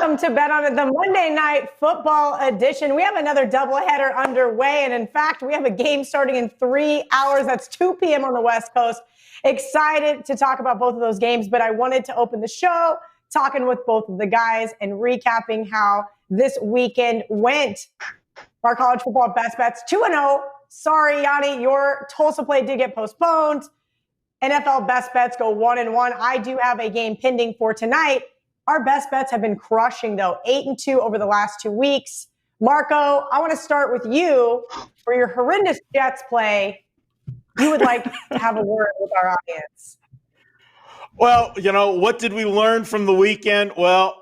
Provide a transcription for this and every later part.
Welcome to Bet On It, the Monday Night Football edition. We have another doubleheader underway, and in fact, we have a game starting in 3 hours. That's 2 p.m. on the West Coast. Excited to talk about both of those games, but I wanted to open the show talking with both of the guys and recapping how this weekend went. Our college football best bets, 2-0. Sorry, Gianni, your Tulsa play did get postponed. NFL best bets go 1-1. I do have a game pending for tonight. Our best bets have been crushing, though, 8-2 over the last 2 weeks. Marco, I want to start with you for your horrendous Jets play. You would like to have a word with our audience. Well, what did we learn from the weekend? Well,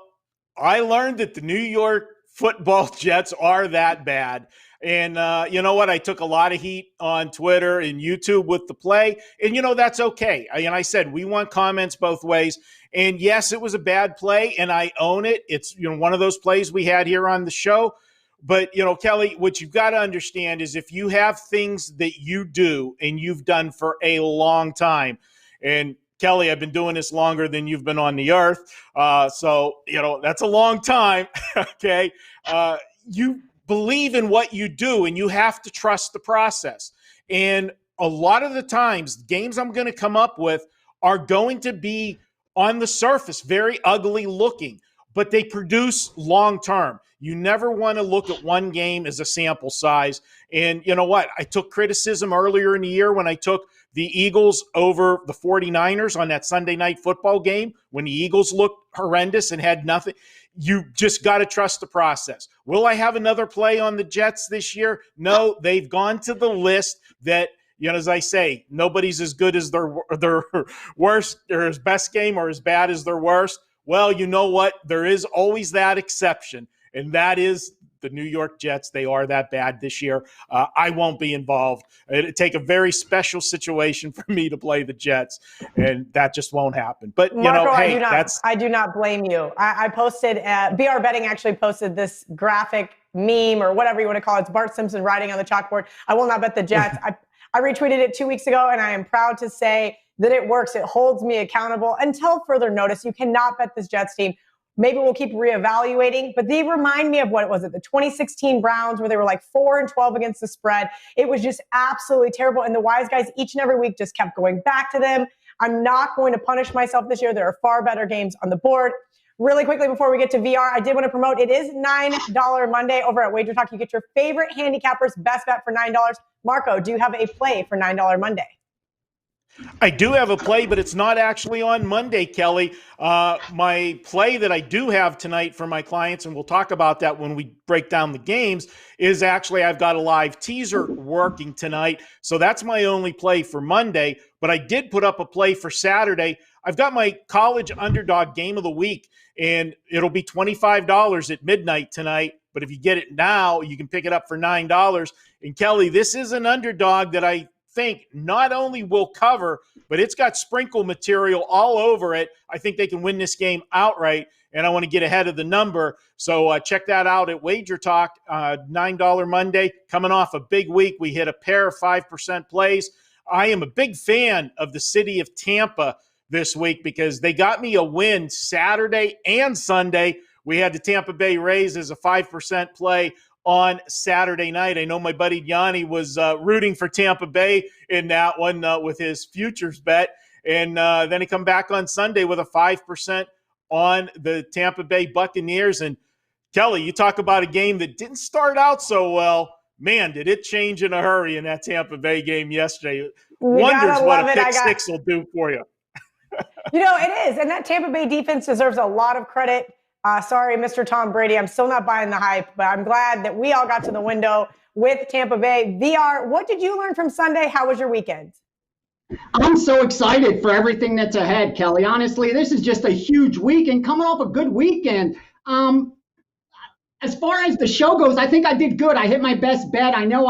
I learned that the New York football Jets are that bad. And you know what? I took a lot of heat on Twitter and YouTube with the play. And, that's okay. And I said, we want comments both ways. And yes, it was a bad play, and I own it. It's, one of those plays we had here on the show. But, Kelly, what you've got to understand is if you have things that you do and you've done for a long time, and Kelly, I've been doing this longer than you've been on the earth. So, that's a long time. Okay. You believe in what you do, and you have to trust the process. And a lot of the times, games I'm going to come up with are going to be on the surface very ugly looking, but they produce long term. You never want to look at one game as a sample size. And you know what? I took criticism earlier in the year when I took the Eagles over the 49ers on that Sunday night football game, when the Eagles looked horrendous and had nothing. You just got to trust the process. Will I have another play on the Jets this year? No, they've gone to the list that, as I say, nobody's as good as their worst or his best game or as bad as their worst. Well, you know what? There is always that exception, and that is the New York Jets. They are that bad this year. I won't be involved. It'd take a very special situation for me to play the Jets, and that just won't happen. But, Marco, hey, I do not blame you. I posted, BR Betting actually posted this graphic meme or whatever you want to call it. It's Bart Simpson writing on the chalkboard. I will not bet the Jets. I retweeted it 2 weeks ago, and I am proud to say that it works. It holds me accountable until further notice. You cannot bet this Jets team. Maybe we'll keep reevaluating, but they remind me of what it was at the 2016 Browns, where they were like 4-12 against the spread. It was just absolutely terrible. And the wise guys each and every week just kept going back to them. I'm not going to punish myself this year. There are far better games on the board. Really quickly, before we get to VR, I did want to promote, it is $9 Monday over at WagerTalk. You get your favorite handicapper's best bet for $9. Marco, do you have a play for $9 Monday? I do have a play, but it's not actually on Monday, Kelly. My play that I do have tonight for my clients, and we'll talk about that when we break down the games, is actually I've got a live teaser working tonight. So that's my only play for Monday. But I did put up a play for Saturday. I've got my college underdog game of the week, and it'll be $25 at midnight tonight. But if you get it now, you can pick it up for $9. And Kelly, this is an underdog that I think not only will cover, but it's got sprinkle material all over it. I think they can win this game outright, and I want to get ahead of the number. So check that out at WagerTalk, $9 Monday. Coming off a big week, we hit a pair of 5% plays. I am a big fan of the city of Tampa this week because they got me a win Saturday and Sunday. We had the Tampa Bay Rays as a 5% play on Saturday night. I know my buddy Gianni was rooting for Tampa Bay in that one with his futures bet. And then he come back on Sunday with a 5% on the Tampa Bay Buccaneers. And Kelly, you talk about a game that didn't start out so well. Man, did it change in a hurry in that Tampa Bay game yesterday. Wonders what a pick six will do for you. It is. And that Tampa Bay defense deserves a lot of credit. Sorry, Mr. Tom Brady. I'm still not buying the hype, but I'm glad that we all got to the window with Tampa Bay. VR, what did you learn from Sunday? How was your weekend? I'm so excited for everything that's ahead, Kelly. Honestly, this is just a huge week and coming off a good weekend. As far as the show goes, I think I did good. I hit my best bet. I know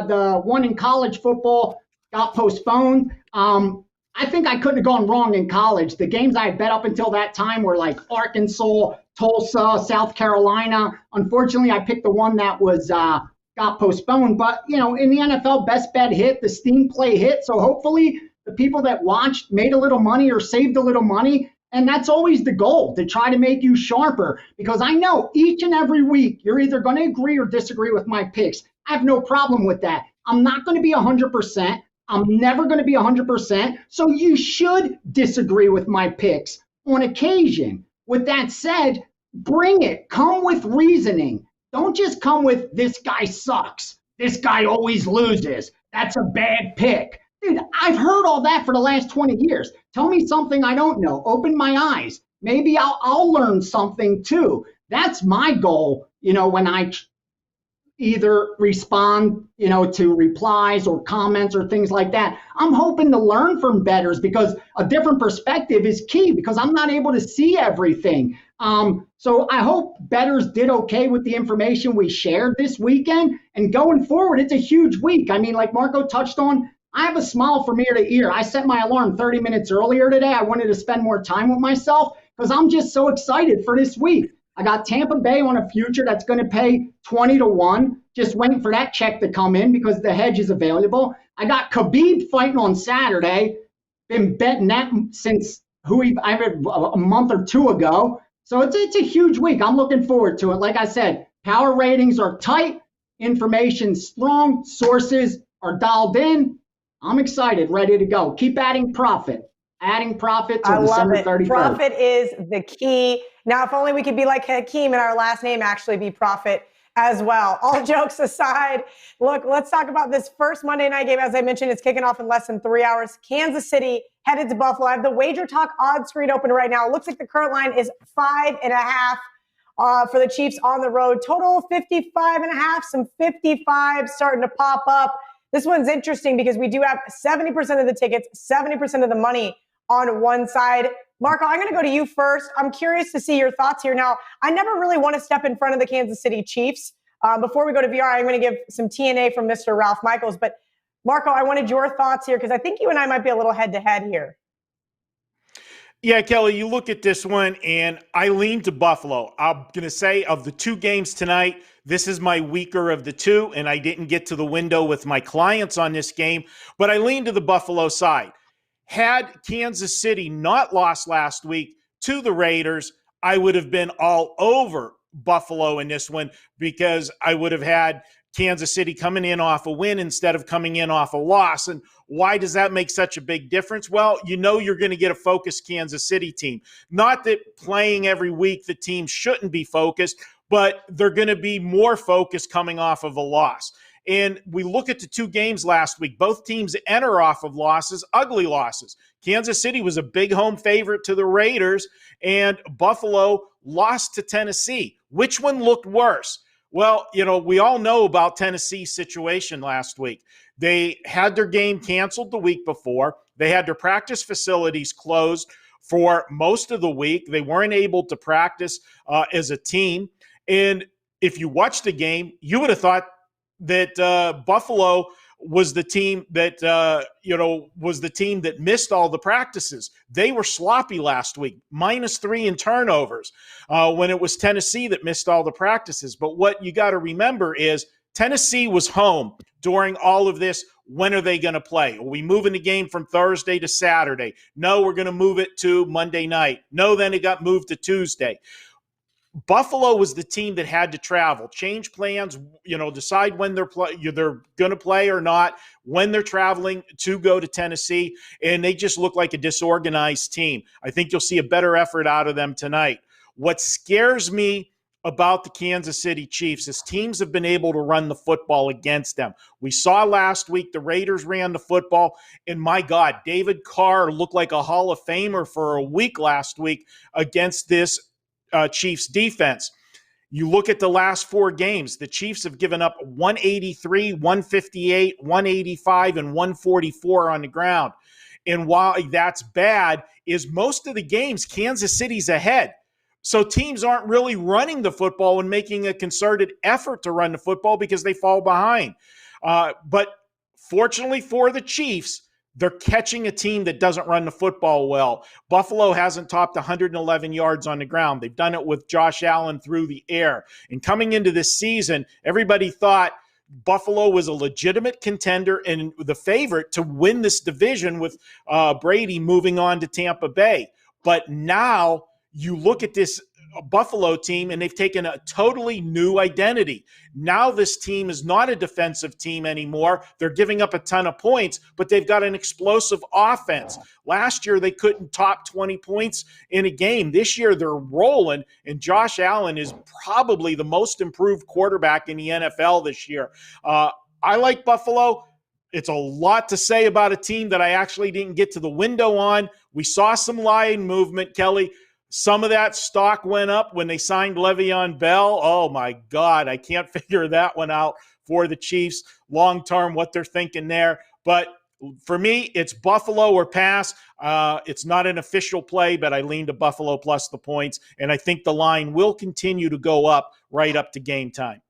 the one in college football got postponed. I think I couldn't have gone wrong in college. The games I had bet up until that time were like Arkansas, Tulsa, South Carolina. Unfortunately, I picked the one that was got postponed. But, in the NFL, best bet hit, the Steam play hit. So hopefully the people that watched made a little money or saved a little money. And that's always the goal, to try to make you sharper, because I know each and every week you're either going to agree or disagree with my picks. I have no problem with that. I'm not going to be 100%. I'm never going to be 100%. So you should disagree with my picks on occasion. With that said, bring it. Come with reasoning. Don't just come with, this guy sucks. This guy always loses. That's a bad pick. Dude, I've heard all that for the last 20 years. Tell me something I don't know. Open my eyes. Maybe I'll learn something too. That's my goal, when I either respond, to replies or comments or things like that. I'm hoping to learn from bettors, because a different perspective is key, because I'm not able to see everything. So I hope bettors did okay with the information we shared this weekend. And going forward, it's a huge week. I mean, like Marco touched on, I have a smile from ear to ear. I set my alarm 30 minutes earlier today. I wanted to spend more time with myself because I'm just so excited for this week. I got Tampa Bay on a future that's going to pay 20-1. Just waiting for that check to come in because the hedge is available. I got Khabib fighting on Saturday. Been betting that since I read a month or two ago. So it's a huge week. I'm looking forward to it. Like I said, power ratings are tight, information strong, sources are dialed in. I'm excited, ready to go. Keep adding profit. Adding profit till December 31st. Profit is the key. Now, if only we could be like Hakeem and our last name actually be Profit as well. All jokes aside, look, let's talk about this first Monday night game. As I mentioned, it's kicking off in less than 3 hours. Kansas City headed to Buffalo. I have the WagerTalk odds screen open right now. It looks like the current line is 5.5 for the Chiefs on the road. Total 55.5, some 55 starting to pop up. This one's interesting because we do have 70% of the tickets, 70% of the money on one side. Marco, I'm going to go to you first. I'm curious to see your thoughts here. Now, I never really want to step in front of the Kansas City Chiefs. Before we go to VR, I'm going to give some TNA from Mr. Ralph Michaels. But Marco, I wanted your thoughts here because I think you and I might be a little head-to-head here. Yeah, Kelly, you look at this one, and I lean to Buffalo. I'm going to say of the two games tonight, this is my weaker of the two, and I didn't get to the window with my clients on this game, but I lean to the Buffalo side. Had Kansas City not lost last week to the Raiders, I would have been all over Buffalo in this one because I would have had Kansas City coming in off a win instead of coming in off a loss. And why does that make such a big difference? Well, you're going to get a focused Kansas City team. Not that playing every week the team shouldn't be focused, but they're going to be more focused coming off of a loss. And we look at the two games last week. Both teams enter off of losses, ugly losses. Kansas City was a big home favorite to the Raiders, and Buffalo lost to Tennessee. Which one looked worse? Well, we all know about Tennessee's situation last week. They had their game canceled the week before. They had their practice facilities closed for most of the week. They weren't able to practice as a team. And if you watched the game, you would have thought that Buffalo was the team that missed all the practices. They were sloppy last week, -3 in turnovers, when it was Tennessee that missed all the practices. But what you got to remember is Tennessee was home during all of this. When are they going to play? Are we moving the game from Thursday to Saturday? No, we're going to move it to Monday night. No, then it got moved to Tuesday. Buffalo was the team that had to travel, change plans, decide when they're going to play or not, when they're traveling to go to Tennessee, and they just look like a disorganized team. I think you'll see a better effort out of them tonight. What scares me about the Kansas City Chiefs is teams have been able to run the football against them. We saw last week the Raiders ran the football, and my God, David Carr looked like a Hall of Famer for a week last week against this Chiefs defense. You look at the last 4 games, the Chiefs have given up 183, 158, 185, and 144 on the ground. And while that's bad, is most of the games Kansas City's ahead. So teams aren't really running the football and making a concerted effort to run the football because they fall behind. But fortunately for the Chiefs, they're catching a team that doesn't run the football well. Buffalo hasn't topped 111 yards on the ground. They've done it with Josh Allen through the air. And coming into this season, everybody thought Buffalo was a legitimate contender and the favorite to win this division with Brady moving on to Tampa Bay. But now you look at this Buffalo team and they've taken a totally new identity. Now this team is not a defensive team anymore. They're giving up a ton of points, but they've got an explosive offense. Last year, they couldn't top 20 points in a game. This year, they're rolling, and Josh Allen is probably the most improved quarterback in the NFL this year. I like Buffalo. It's a lot to say about a team that I actually didn't get to the window on. We saw some line movement, Kelly. Some of that stock went up when they signed Le'Veon Bell. Oh, my God. I can't figure that one out for the Chiefs long-term, what they're thinking there. But for me, it's Buffalo or pass. It's not an official play, but I lean to Buffalo plus the points. And I think the line will continue to go up right up to game time.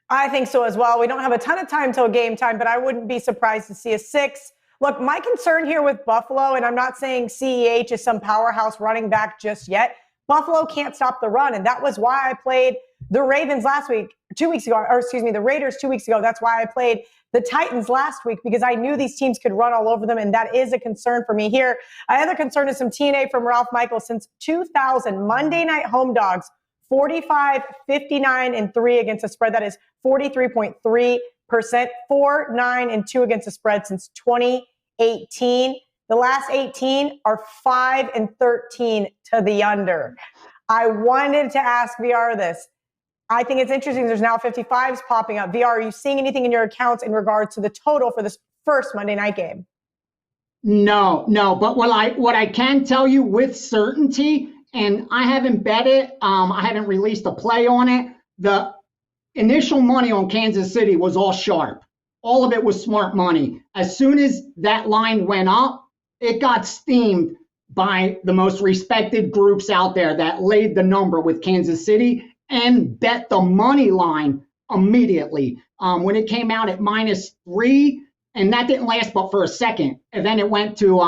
I think so as well. We don't have a ton of time till game time, but I wouldn't be surprised to see a 6. Look, my concern here with Buffalo, and I'm not saying CEH is some powerhouse running back just yet. Buffalo can't stop the run, and that was why I played the Ravens the Raiders 2 weeks ago. That's why I played the Titans last week, because I knew these teams could run all over them, and that is a concern for me here. Another concern is some TNA from Ralph Michaels. Since 2000, Monday night home dogs, 45, 59, and 3 against the spread. That is 43.3%, 4, 9, and 2 against the spread since 2018. The last 18 are 5 and 13 to the under. I wanted to ask VR this. I think it's interesting. There's now 55s popping up. VR, are you seeing anything in your accounts in regards to the total for this first Monday night game? No. But what I can tell you with certainty, and I haven't bet it, I haven't released a play on it. The initial money on Kansas City was all sharp. All of it was smart money. As soon as that line went up, it got steamed by the most respected groups out there that laid the number with Kansas City and bet the money line immediately. When it came out at -3, and that didn't last but for a second. And then it went to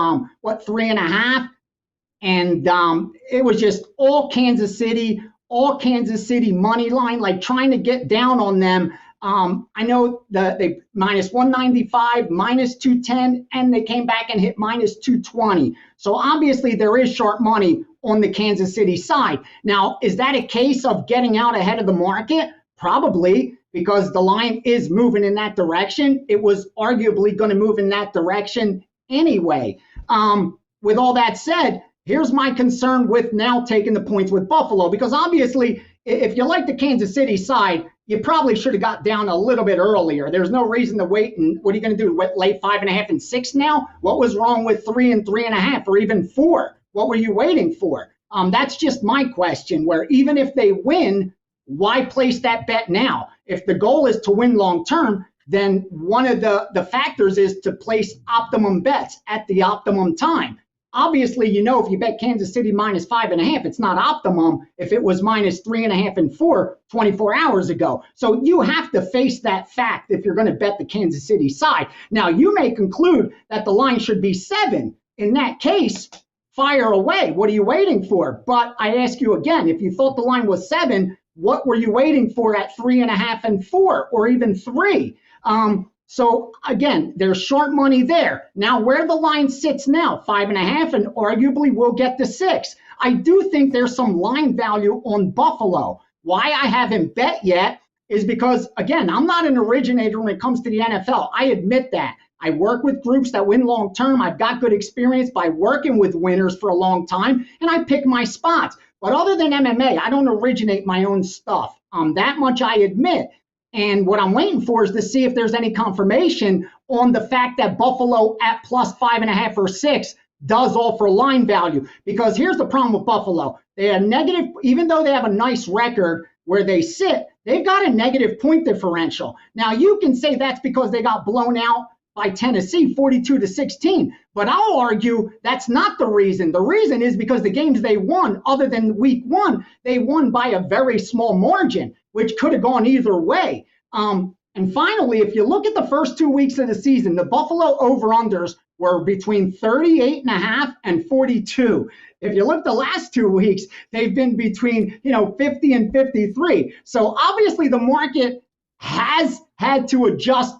3.5. And it was just all Kansas City money line, like trying to get down on them. I know they -195, -210, and they came back and hit -220. So obviously there is sharp money on the Kansas City side. Now, is that a case of getting out ahead of the market? Probably, because the line is moving in that direction. It was arguably going to move in that direction anyway. With all that said, here's my concern with now taking the points with Buffalo, because obviously if you like the Kansas City side, you probably should have got down a little bit earlier. There's no reason to wait. And what are you going to do? Lay 5.5 and 6 now? What was wrong with 3 and 3.5 or even 4? What were you waiting for? That's just my question, where even if they win, why place that bet now? If the goal is to win long term, then one of the factors is to place optimum bets at the optimum time. Obviously, if you bet Kansas City -5.5, it's not optimum if it was -3.5 and 4 24 hours ago. So you have to face that fact if you're going to bet the Kansas City side. Now, you may conclude that the line should be 7. In that case, fire away. What are you waiting for? But I ask you again, if you thought the line was 7, what were you waiting for at 3.5 and 4 or even 3? So again, there's short money there. Now, where the line sits now, 5.5, and arguably we'll get to 6. I do think there's some line value on Buffalo. Why I haven't bet yet is because, again, I'm not an originator when it comes to the NFL. I admit that. I work with groups that win long term. I've got good experience by working with winners for a long time, and I pick my spots. But other than MMA, I don't originate my own stuff. That much I admit. And what I'm waiting for is to see if there's any confirmation on the fact that Buffalo at +5.5 or 6 does offer line value. Because here's the problem with Buffalo. They are negative, even though they have a nice record where they sit, they've got a negative point differential. Now, you can say that's because they got blown out by Tennessee 42-16. But I'll argue that's not the reason. The reason is because the games they won, other than week 1, they won by a very small margin, which could have gone either way. And finally, if you look at the first 2 weeks of the season, the Buffalo over-unders were between 38.5 and 42. If you look the last 2 weeks, they've been between 50 and 53. So obviously the market has had to adjust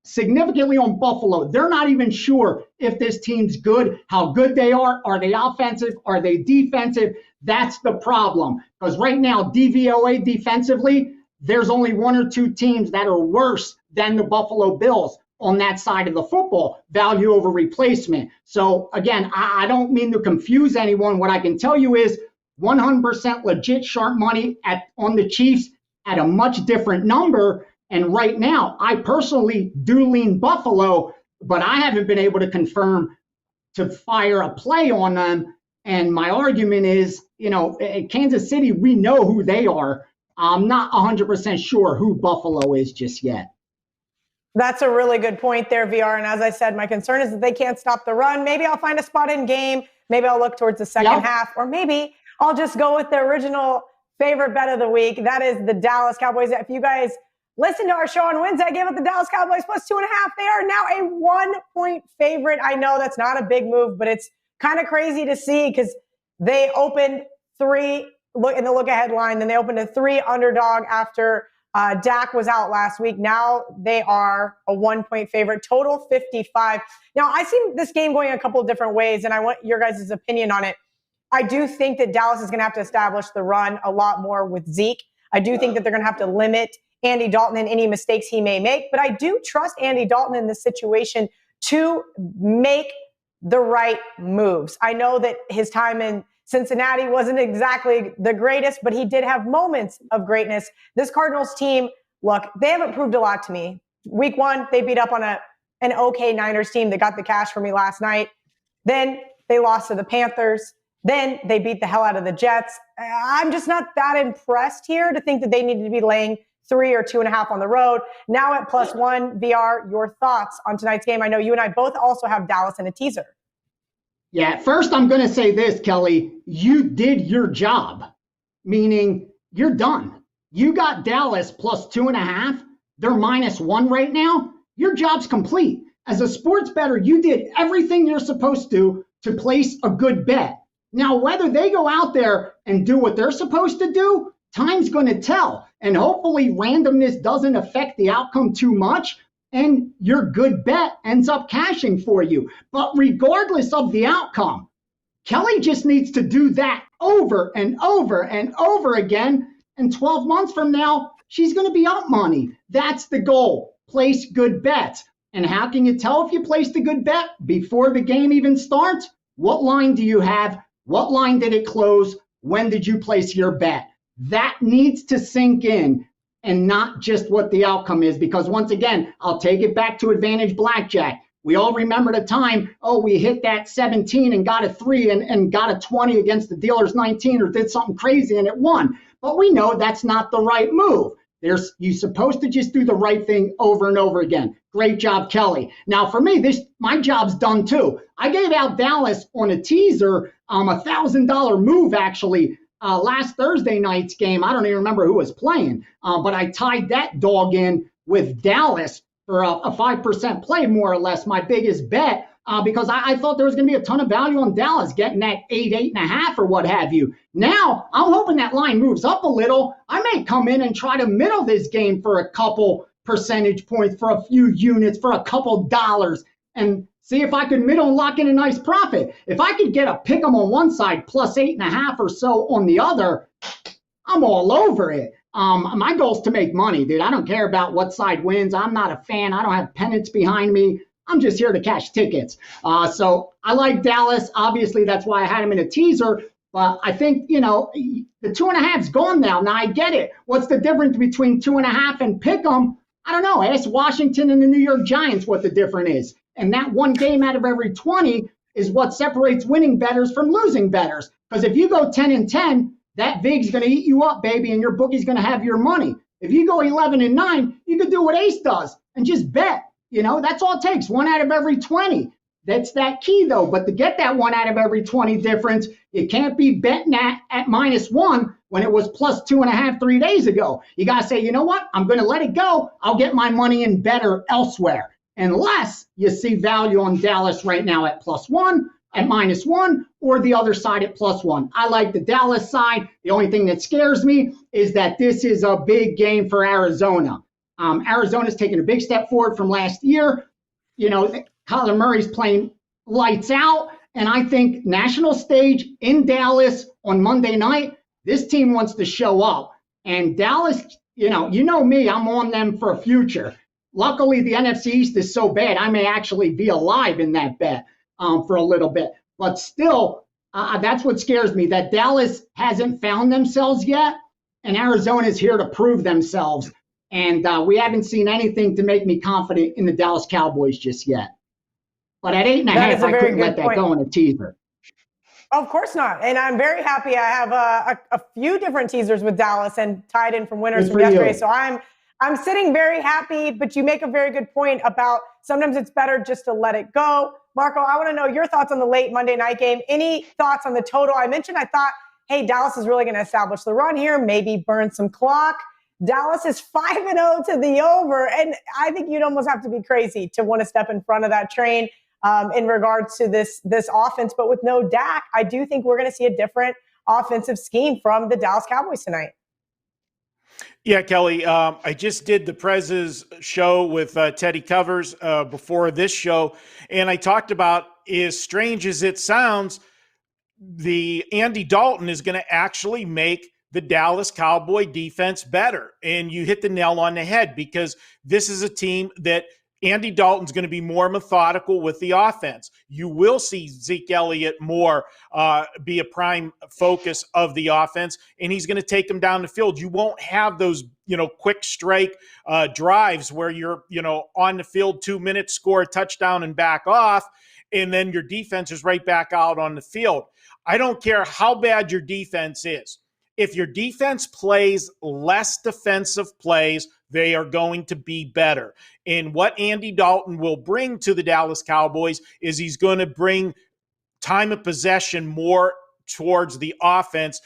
significantly on Buffalo. They're not even sure if this team's good, how good they are. Are they offensive? Are they defensive? That's the problem. Because right now, DVOA defensively, there's only one or two teams that are worse than the Buffalo Bills on that side of the football, value over replacement. So again, I don't mean to confuse anyone. What I can tell you is 100% legit sharp money on the Chiefs at a much different number. And right now, I personally do lean Buffalo, but I haven't been able to confirm to fire a play on them. And my argument is, at Kansas City, we know who they are. I'm not 100% sure who Buffalo is just yet. That's a really good point there, VR. And as I said, my concern is that they can't stop the run. Maybe I'll find a spot in game. Maybe I'll look towards the second half, or maybe I'll just go with the original favorite bet of the week. That is the Dallas Cowboys. If you guys listen to our show on Wednesday, I gave it the Dallas Cowboys plus 2.5. They are now a 1-point favorite. I know that's not a big move, but it's kind of crazy to see because they opened 3 in the look-ahead line. Then they opened a 3 underdog after Dak was out last week. Now they are a 1-point favorite, total 55. Now, I see this game going a couple of different ways, and I want your guys' opinion on it. I do think that Dallas is going to have to establish the run a lot more with Zeke. I do think that they're going to have to limit Andy Dalton and any mistakes he may make, but I do trust Andy Dalton in this situation to make the right moves. I know that his time in Cincinnati wasn't exactly the greatest, but he did have moments of greatness. This Cardinals team, look, they haven't proved a lot to me. Week 1, they beat up on an okay Niners team that got the cash for me last night. Then they lost to the Panthers. Then they beat the hell out of the Jets. I'm just not that impressed here to think that they needed to be laying 3 or 2.5 on the road. Now at +1, VR, your thoughts on tonight's game? I know you and I both also have Dallas in a teaser. Yeah, first I'm going to say this, Kelly. You did your job, meaning you're done. You got Dallas plus 2.5. They're -1 right now. Your job's complete. As a sports bettor, you did everything you're supposed to place a good bet. Now, whether they go out there and do what they're supposed to do, time's going to tell. And hopefully randomness doesn't affect the outcome too much, and your good bet ends up cashing for you. But regardless of the outcome, Kelly just needs to do that over and over and over again. And 12 months from now, she's going to be up money. That's the goal. Place good bets. And how can you tell if you placed a good bet before the game even starts? What line do you have? What line did it close? When did you place your bet? That needs to sink in, and not just what the outcome is. Because once again, I'll take it back to Advantage Blackjack. We all remember the time, we hit that 17 and got a 3 and got a 20 against the dealer's 19 or did something crazy and it won. But we know that's not the right move. You're supposed to just do the right thing over and over again. Great job, Kelly. Now for me, my job's done too. I gave out Dallas on a teaser, $1,000 move actually, last Thursday night's game. I don't even remember who was playing, but I tied that dog in with Dallas for a 5% play, more or less, my biggest bet, because I thought there was going to be a ton of value on Dallas getting that 8.5 or what have you. Now, I'm hoping that line moves up a little. I may come in and try to middle this game for a couple percentage points, for a few units, for a couple dollars, and see if I could middle and lock in a nice profit. If I could get a pick 'em on one side plus 8.5 or so on the other, I'm all over it. My goal is to make money, dude. I don't care about what side wins. I'm not a fan. I don't have pennants behind me. I'm just here to cash tickets. So I like Dallas. Obviously, that's why I had him in a teaser. But I think, the 2.5's gone now. Now I get it. What's the difference between 2.5 and pick 'em? I don't know. Ask Washington and the New York Giants what the difference is. And that one game out of every 20 is what separates winning bettors from losing bettors. Because if you go 10-10, that VIG's going to eat you up, baby, and your bookie's going to have your money. If you go 11-9, you could do what Ace does and just bet. That's all it takes. 1 out of every 20. That's that key, though. But to get that 1 out of every 20 difference, you can't be betting at -1 when it was plus 2.5 3 days ago. You got to say, you know what? I'm going to let it go. I'll get my money in better elsewhere. Unless you see value on Dallas right now at +1, at -1, or the other side at +1. I like the Dallas side. The only thing that scares me is that this is a big game for Arizona. Arizona's taken a big step forward from last year. Kyler Murray's playing lights out. And I think national stage in Dallas on Monday night, this team wants to show up. And Dallas, you know me, I'm on them for a future. Luckily, the NFC East is so bad, I may actually be alive in that bet for a little bit. But still, that's what scares me, that Dallas hasn't found themselves yet, and Arizona is here to prove themselves. And we haven't seen anything to make me confident in the Dallas Cowboys just yet. But at 8.5, I couldn't let that go in a teaser. Of course not. And I'm very happy. I have a few different teasers with Dallas and tied in from winners from yesterday. So I'm sitting very happy, but you make a very good point about sometimes it's better just to let it go. Marco, I want to know your thoughts on the late Monday night game. Any thoughts on the total? I thought, hey, Dallas is really going to establish the run here, maybe burn some clock. Dallas is 5-0 to the over. And I think you'd almost have to be crazy to want to step in front of that train. In regards to this offense. But with no Dak, I do think we're going to see a different offensive scheme from the Dallas Cowboys tonight. Yeah, Kelly, I just did the Prez's show with Teddy Covers before this show, and I talked about, as strange as it sounds, the Andy Dalton is going to actually make the Dallas Cowboy defense better. And you hit the nail on the head, because this is a team that Andy Dalton's going to be more methodical with the offense. You will see Zeke Elliott more be a prime focus of the offense, and he's going to take them down the field. You won't have those, quick strike drives where you're, on the field 2 minutes, score a touchdown and back off, and then your defense is right back out on the field. I don't care how bad your defense is. If your defense plays less defensive plays, they are going to be better. And what Andy Dalton will bring to the Dallas Cowboys is he's going to bring time of possession more towards the offense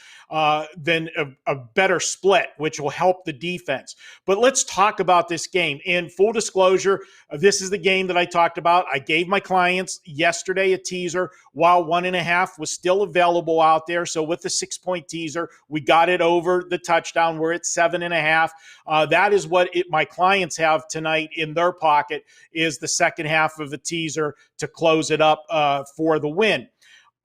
than a better split, which will help the defense. But let's talk about this game. In full disclosure, this is the game that I talked about. I gave my clients yesterday a teaser while 1.5 was still available out there. So with the 6-point teaser, we got it over the touchdown. We're at 7.5. That is what my clients have tonight in their pocket, is the second half of the teaser to close it up for the win.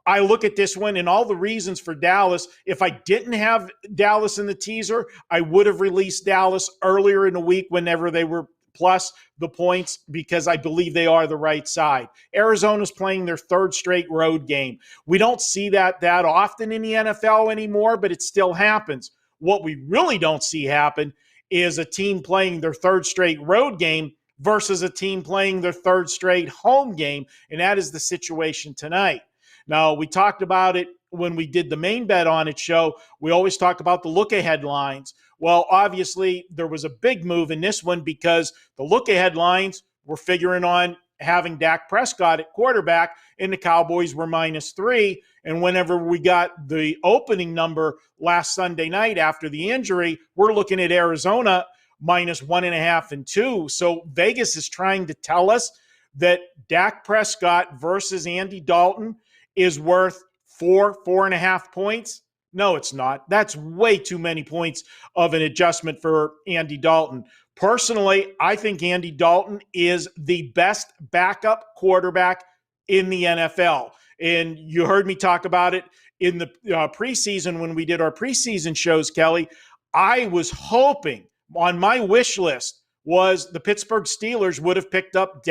I look at this one and all the reasons for Dallas. If I didn't have Dallas in the teaser, I would have released Dallas earlier in the week whenever they were plus the points, because I believe they are the right side. Arizona's playing their third straight road game. We don't see that often in the NFL anymore, but it still happens. What we really don't see happen is a team playing their third straight road game versus a team playing their third straight home game, and that is the situation tonight. Now, we talked about it when we did the main bet on it show. We always talk about the look-ahead lines. Well, obviously, there was a big move in this one because the look-ahead lines were figuring on having Dak Prescott at quarterback, and the Cowboys were -3. And whenever we got the opening number last Sunday night after the injury, we're looking at Arizona -1.5 and 2. So Vegas is trying to tell us that Dak Prescott versus Andy Dalton is worth 4.5 points. No, it's not. That's way too many points of an adjustment for Andy Dalton. Personally, I think Andy Dalton is the best backup quarterback in the NFL. And you heard me talk about it in the preseason when we did our preseason shows, Kelly. I was hoping, on my wish list was the Pittsburgh Steelers would have picked up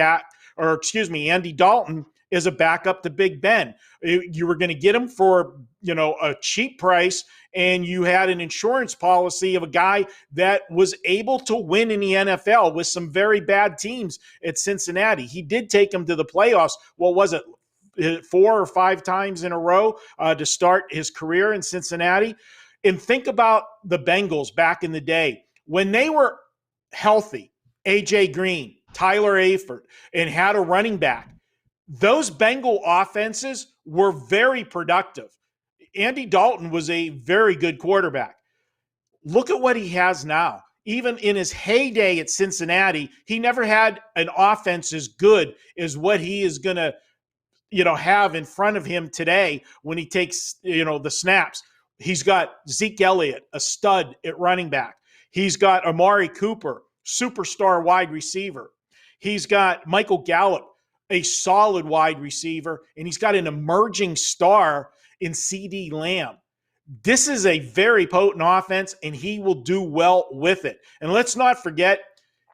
Andy Dalton as a backup to Big Ben. You were going to get him for, a cheap price, and you had an insurance policy of a guy that was able to win in the NFL with some very bad teams at Cincinnati. He did take him to the playoffs. What was it, 4 or 5 times in a row to start his career in Cincinnati? And think about the Bengals back in the day. When they were healthy, A.J. Green, Tyler Eifert, and had a running back, those Bengal offenses were very productive. Andy Dalton was a very good quarterback. Look at what he has now. Even in his heyday at Cincinnati, he never had an offense as good as what he is going to, have in front of him today when he takes, the snaps. He's got Zeke Elliott, a stud at running back. He's got Amari Cooper, superstar wide receiver. He's got Michael Gallup, a solid wide receiver, and he's got an emerging star in CeeDee Lamb. This is a very potent offense, and he will do well with it. And let's not forget,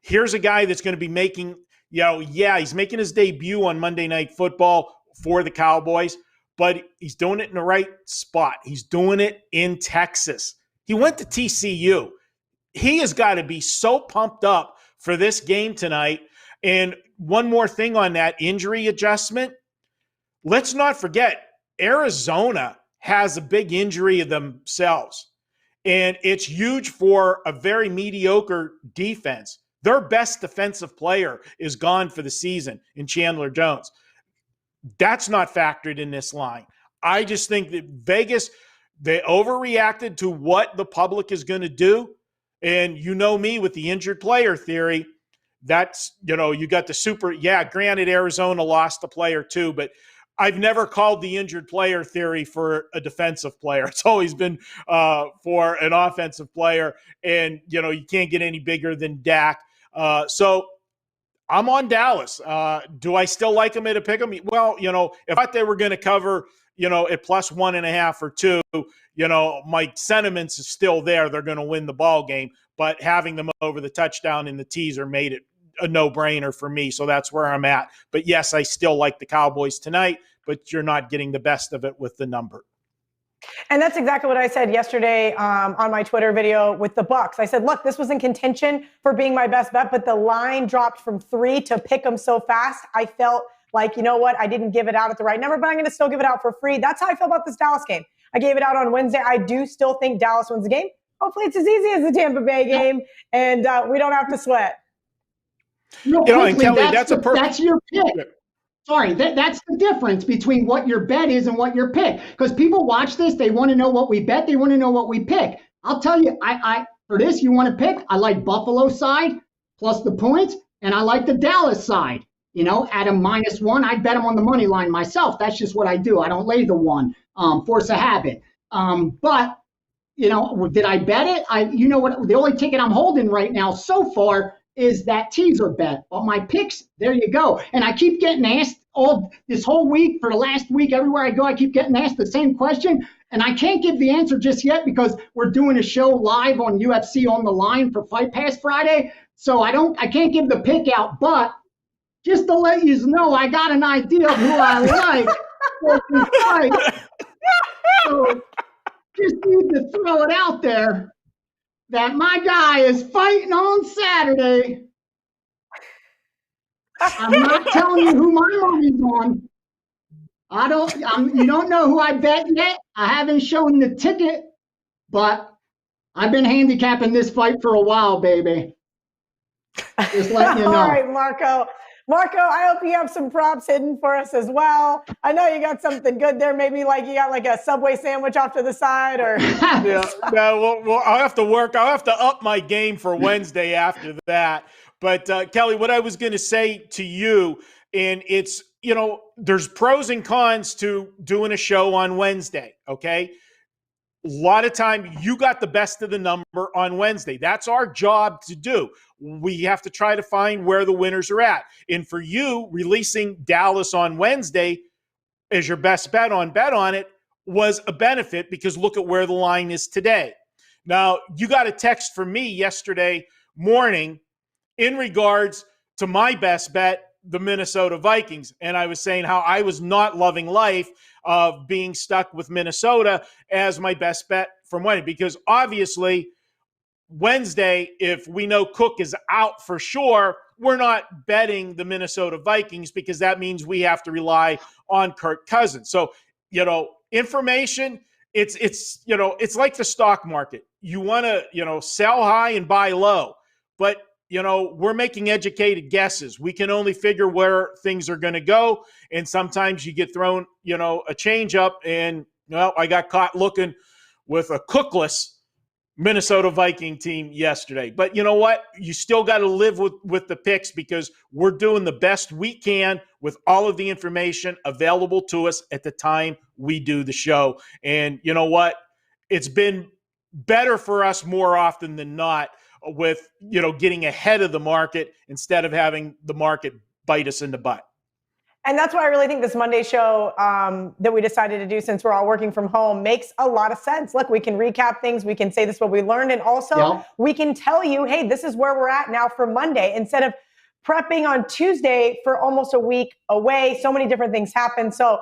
here's a guy that's going to be making, he's making his debut on Monday Night Football for the Cowboys, but he's doing it in the right spot. He's doing it in Texas. He went to TCU. He has got to be so pumped up for this game tonight. And one more thing on that injury adjustment. Let's not forget, Arizona has a big injury of themselves. And it's huge for a very mediocre defense. Their best defensive player is gone for the season in Chandler Jones. That's not factored in this line. I just think that Vegas, they overreacted to what the public is going to do. And you know me with the injured player theory. That's, you got the super, granted Arizona lost a player too, but I've never called the injured player theory for a defensive player. It's always been for an offensive player. And, you can't get any bigger than Dak. So I'm on Dallas. Do I still like them at a pick 'em? Well, if I thought they were going to cover, at plus 1.5 or 2, my sentiments is still there. They're going to win the ball game, but having them over the touchdown and the teaser made it a no-brainer for me. So that's where I'm at. But yes, I still like the Cowboys tonight, but you're not getting the best of it with the number. And that's exactly what I said yesterday on my Twitter video with the Bucks. I said, look, this was in contention for being my best bet, but the line dropped from 3 to pick 'em so fast. I felt like, you know what? I didn't give it out at the right number, but I'm going to still give it out for free. That's how I feel about this Dallas game. I gave it out on Wednesday. I do still think Dallas wins the game. Hopefully it's as easy as the Tampa Bay game, and we don't have to sweat. And Kelly, that's your pick. Yeah. Sorry, that's the difference between what your bet is and what your pick. Because people watch this, they want to know what we bet, they want to know what we pick. I'll tell you, I for this, you want to pick, I like Buffalo side plus the points, and I like the Dallas side. At a -1, I'd bet them on the money line myself. That's just what I do. I don't lay the one, force a habit. But, did I bet it? What? The only ticket I'm holding right now so far is that teaser bet. But my picks, there you go. And I keep getting asked all this whole week, for the last week, everywhere I go, I keep getting asked the same question. And I can't give the answer just yet because we're doing a show live on UFC On the Line for Fight Pass Friday. So I can't give the pick out, but just to let you know, I got an idea of who I like. So just need to throw it out there that my guy is fighting on Saturday. I'm not telling you who my money's on. You don't know who I bet yet. I haven't shown the ticket, but I've been handicapping this fight for a while, baby. Just letting you know. All right, Marco. I hope you have some props hidden for us as well. I know you got something good there. Maybe like you got like a Subway sandwich off to the side, or well, I'll have to work. I'll have to up my game for Wednesday after that. But Kelly, what I was going to say to you, and it's there's pros and cons to doing a show on Wednesday. Okay. A lot of time you got the best of the number on Wednesday. That's our job to do. We have to try to find where the winners are at. And for you, releasing Dallas on Wednesday as your best bet on it was a benefit because look at where the line is today. Now, you got a text from me yesterday morning in regards to my best bet, the Minnesota Vikings. And I was saying how I was not loving life of being stuck with Minnesota as my best bet from winning. Because obviously, Wednesday, if we know Cook is out for sure, we're not betting the Minnesota Vikings because that means we have to rely on Kirk Cousins. So, information, it's like the stock market. You want to, sell high and buy low. But we're making educated guesses. We can only figure where things are going to go. And sometimes you get thrown, a change up and, I got caught looking with a cookless Minnesota Viking team yesterday. But you know what? You still got to live with the picks because we're doing the best we can with all of the information available to us at the time we do the show. And you know what? It's been better for us more often than not with, getting ahead of the market instead of having the market bite us in the butt. And that's why I really think this Monday show that we decided to do, since we're all working from home, makes a lot of sense. Look, we can recap things. We can say this is what we learned. And also we can tell you, hey, this is where we're at now for Monday, instead of prepping on Tuesday for almost a week away. So many different things happen. So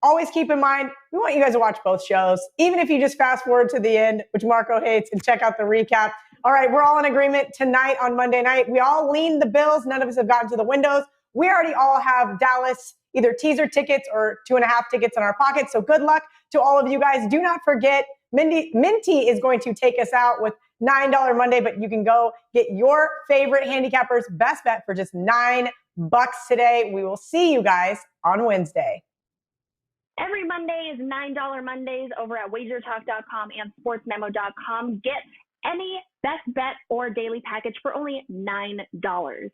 always keep in mind, we want you guys to watch both shows, even if you just fast forward to the end, which Marco hates, and check out the recap. All right, we're all in agreement tonight on Monday night. We all lean the Bills. None of us have gotten to the windows. We already all have Dallas, either teaser tickets or 2.5 tickets in our pockets. So good luck to all of you guys. Do not forget, Minty is going to take us out with $9 Monday, but you can go get your favorite handicapper's best bet for just $9 today. We will see you guys on Wednesday. Every Monday is $9 Mondays over at WagerTalk.com and SportsMemo.com. Get any best bet or daily package for only $9.